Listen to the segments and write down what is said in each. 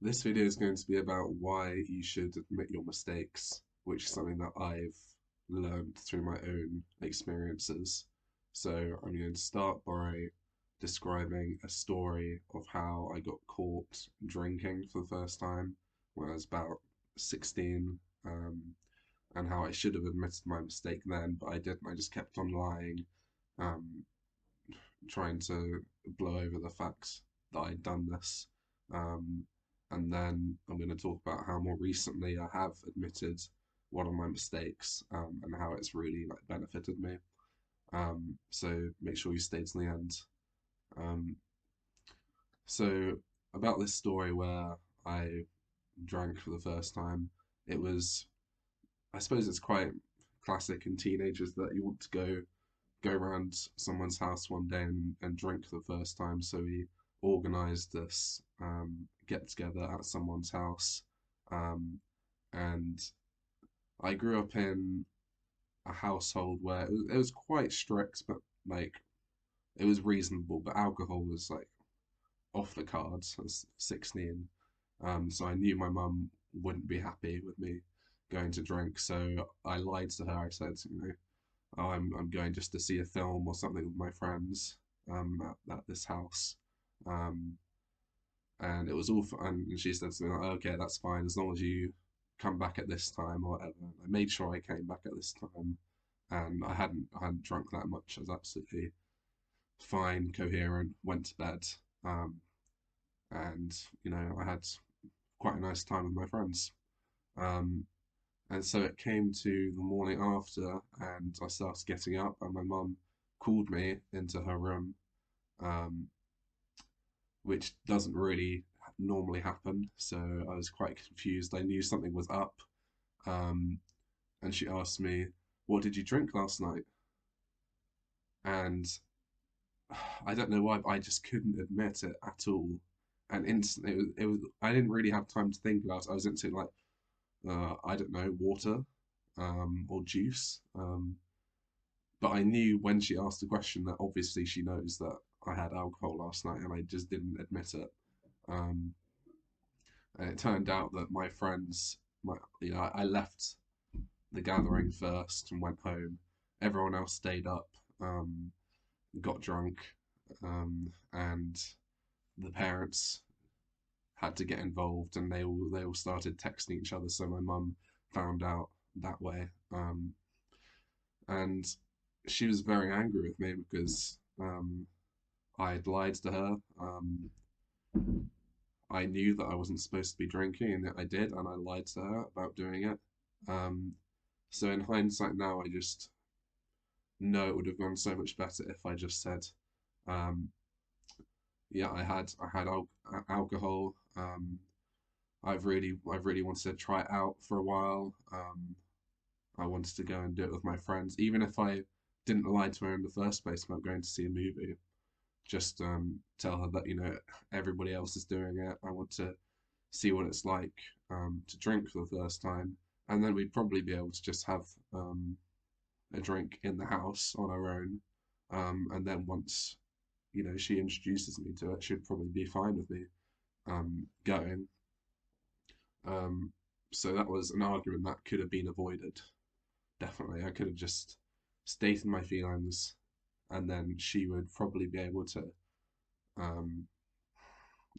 This video is going to be about why you should admit your mistakes, which is something that I've learned through my own experiences. So I'm going to start by describing a story of how I got caught drinking for the first time when I was about 16, and how I should have admitted my mistake then, but I didn't. I just kept on lying, um, trying to blow over the fact that I'd done this. Um, and then I'm going to talk about how more recently I have admitted one of my mistakes, and how it's really like benefited me. So make sure you stay to the end. Um, so about this story where I drank for the first time, it was, I suppose it's quite classic in teenagers that you want to go around someone's house one day and drink for the first time. So we organized this get together at someone's house. Um, and I grew up in a household where it was quite strict, but like it was reasonable. But alcohol was like off the cards. I was 16. So I knew my mum wouldn't be happy with me going to drink. So I lied to her. I said, oh, I'm going just to see a film or something with my friends at this house. Um, and it was all fun. And she said to me, like, okay, that's fine as long as you come back at this time or whatever. And I made sure I came back at this time, and I hadn't drunk that much. I was absolutely fine, coherent. Went to bed, um, and I had quite a nice time with my friends. Um, And so it came to the morning after, and I started getting up, and my mum called me into her room, um, which doesn't really normally happen. So I was quite confused. I knew something was up, um, and she asked me, "What did you drink last night?" And I don't know why, but I just couldn't admit it at all. And instantly, it was I didn't really have time to think about it. I was instantly like, I don't know, water, or juice. But I knew when she asked the question that obviously she knows that I had alcohol last night and I just didn't admit it. Um, and it turned out that my friends, I left the gathering first and went home. Everyone else stayed up, got drunk, and the parents had to get involved, and they all started texting each other. So my mum found out that way, and she was very angry with me because I had lied to her. I knew that I wasn't supposed to be drinking, and I did, and I lied to her about doing it. Um, so in hindsight now, I just know it would have gone so much better if I just said, um, "Yeah, I had alcohol. I've really wanted to try it out for a while. I wanted to go and do it with my friends, even if I didn't lie to her in the first place about going to see a movie. Just tell her that everybody else is doing it. I want to see what it's like to drink for the first time, and then we'd probably be able to just have a drink in the house on our own, and then once she introduces me to it, she'd probably be fine with me going. Um, so that was an argument that could have been avoided. Definitely, I could have just stated my feelings, and then she would probably be able to um,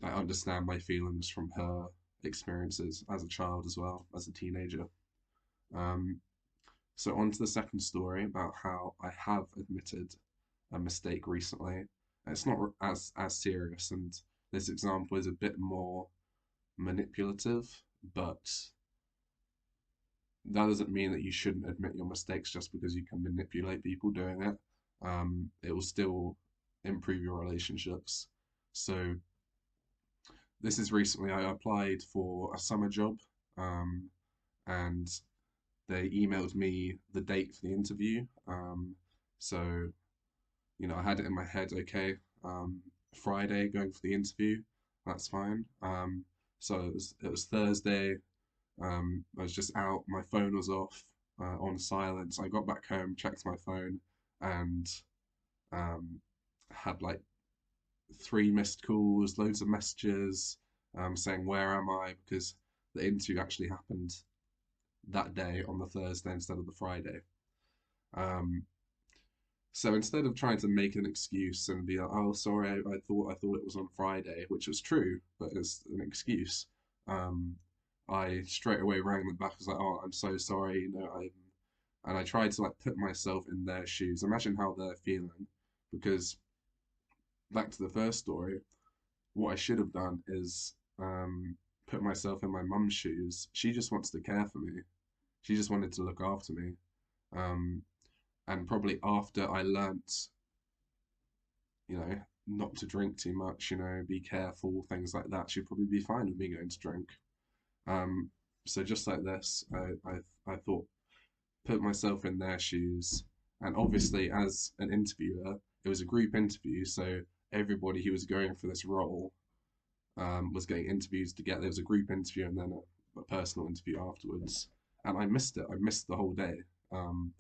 I understand my feelings from her experiences as a child as well, as a teenager. Um, so on to the second story about how I have admitted a mistake recently. It's not as serious, and this example is a bit more manipulative, but that doesn't mean that you shouldn't admit your mistakes just because you can manipulate people doing it. It will still improve your relationships. So this is recently I applied for a summer job, um, and they emailed me the date for the interview. So I had it in my head. Okay, Friday going for the interview. That's fine. So it was Thursday. I was just out. My phone was off, on silence. I got back home, checked my phone, and um, had like three missed calls, loads of messages. saying, "Where am I?" Because the interview actually happened that day on the Thursday instead of the Friday. Um, so instead of trying to make an excuse and be like, "Oh, sorry, I thought it was on Friday," which was true, but it's an excuse. Um, I straight away rang them back. I was like, "Oh, I'm so sorry," and I tried to like put myself in their shoes. Imagine how they're feeling, because back to the first story, what I should have done is put myself in my mum's shoes. She just wants to care for me. She just wanted to look after me. Um, and probably after I learnt, not to drink too much, be careful, things like that, she'd probably be fine with me going to drink. Um, so just like this, I thought, put myself in their shoes. And obviously, as an interviewer, it was a group interview, so everybody who was going for this role was getting interviews together. There was a group interview and then a personal interview afterwards. And I missed it. I missed the whole day. Um,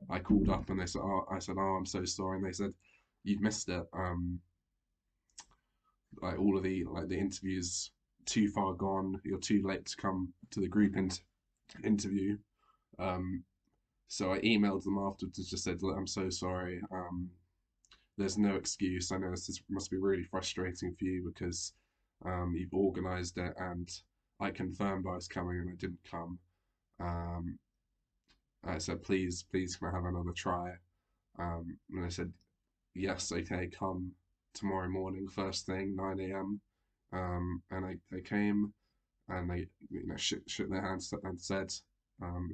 I called up and they said, "Oh, I'm so sorry." And they said, "You've missed it. Like all of the interviews too far gone. You're too late to come to the group interview." Um, so I emailed them afterwards and just said, "Look, I'm so sorry. There's no excuse. I know must be really frustrating for you because you've organised it and I confirmed I was coming and I didn't come. Um, I said, please, can I have another try?" And I said, "Yes, okay, come tomorrow morning, first thing, 9 a.m." And I came and they shook their hands and said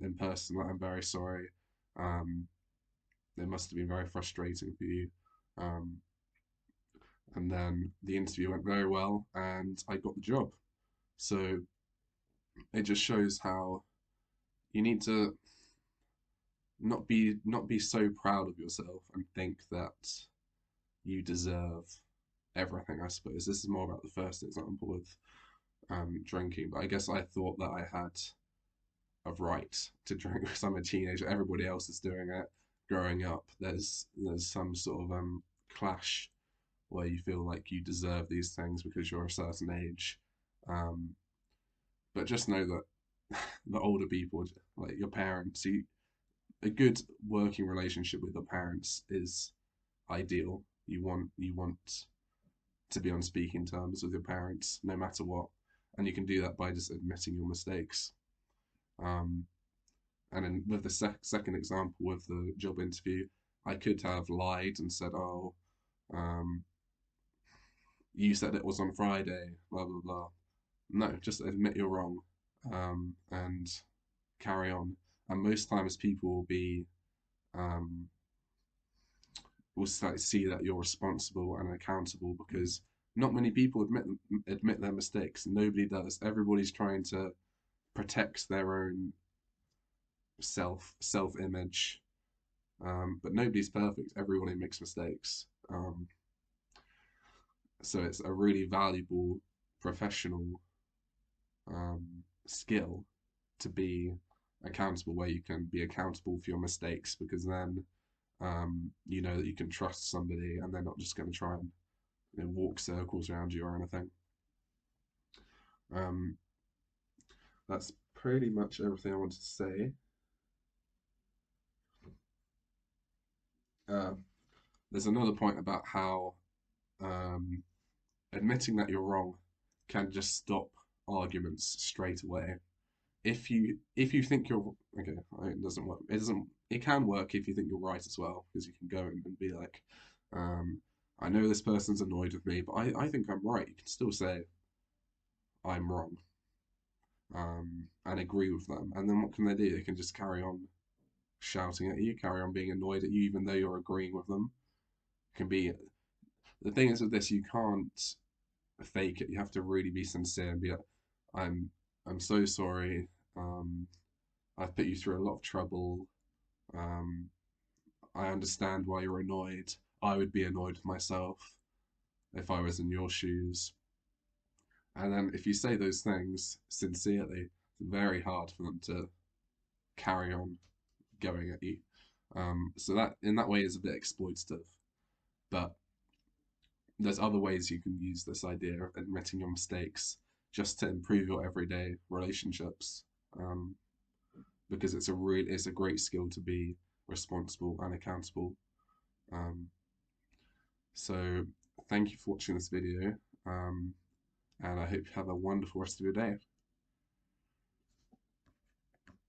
in person that I'm very sorry. Um, it must have been very frustrating for you. Um, and then the interview went very well and I got the job. So it just shows how you need to not be so proud of yourself and think that you deserve everything. I suppose this is more about the first example with drinking, but I guess I thought that I had a right to drink because I'm a teenager. Everybody else is doing it. Growing up, there's some sort of clash where you feel like you deserve these things because you're a certain age. Um, but just know that the older people, like your parents, a good working relationship with your parents is ideal. You want to be on speaking terms with your parents no matter what, and you can do that by just admitting your mistakes. Um, and then with the second example with the job interview, I could have lied and said, "Oh, um, you said it was on Friday, blah blah blah." No, just admit you're wrong, and carry on. And most times people um, will see that you're responsible and accountable because not many people admit their mistakes. Nobody does. Everybody's trying to protect their own self image, but nobody's perfect. Everybody makes mistakes. So it's a really valuable professional skill to be accountable, where you can be accountable for your mistakes because then you know that you can trust somebody and they're not just going to try and walk circles around you or anything. Um, that's pretty much everything I wanted to say. Uh, there's another point about how um, admitting that you're wrong can just stop arguments straight away. If you think you're okay, it doesn't work. It doesn't. It can work if you think you're right as well, because you can go in and be like, um, I know this person's annoyed with me, but I think I'm right. You can still say I'm wrong, and agree with them. And then what can they do? They can just carry on shouting at you, carry on being annoyed at you, even though you're agreeing with them. It can be the thing is with this, you can't fake it. You have to really be sincere and be like, I'm I'm so sorry. Um, I've put you through a lot of trouble. Um, I understand why you're annoyed. I would be annoyed with myself if I was in your shoes. And then if you say those things sincerely, it's very hard for them to carry on going at you. So that in that way is a bit exploitative. But there's other ways you can use this idea of admitting your mistakes just to improve your everyday relationships. Um, because it's a great skill to be responsible and accountable. Um, so thank you for watching this video, and I hope you have a wonderful rest of your day.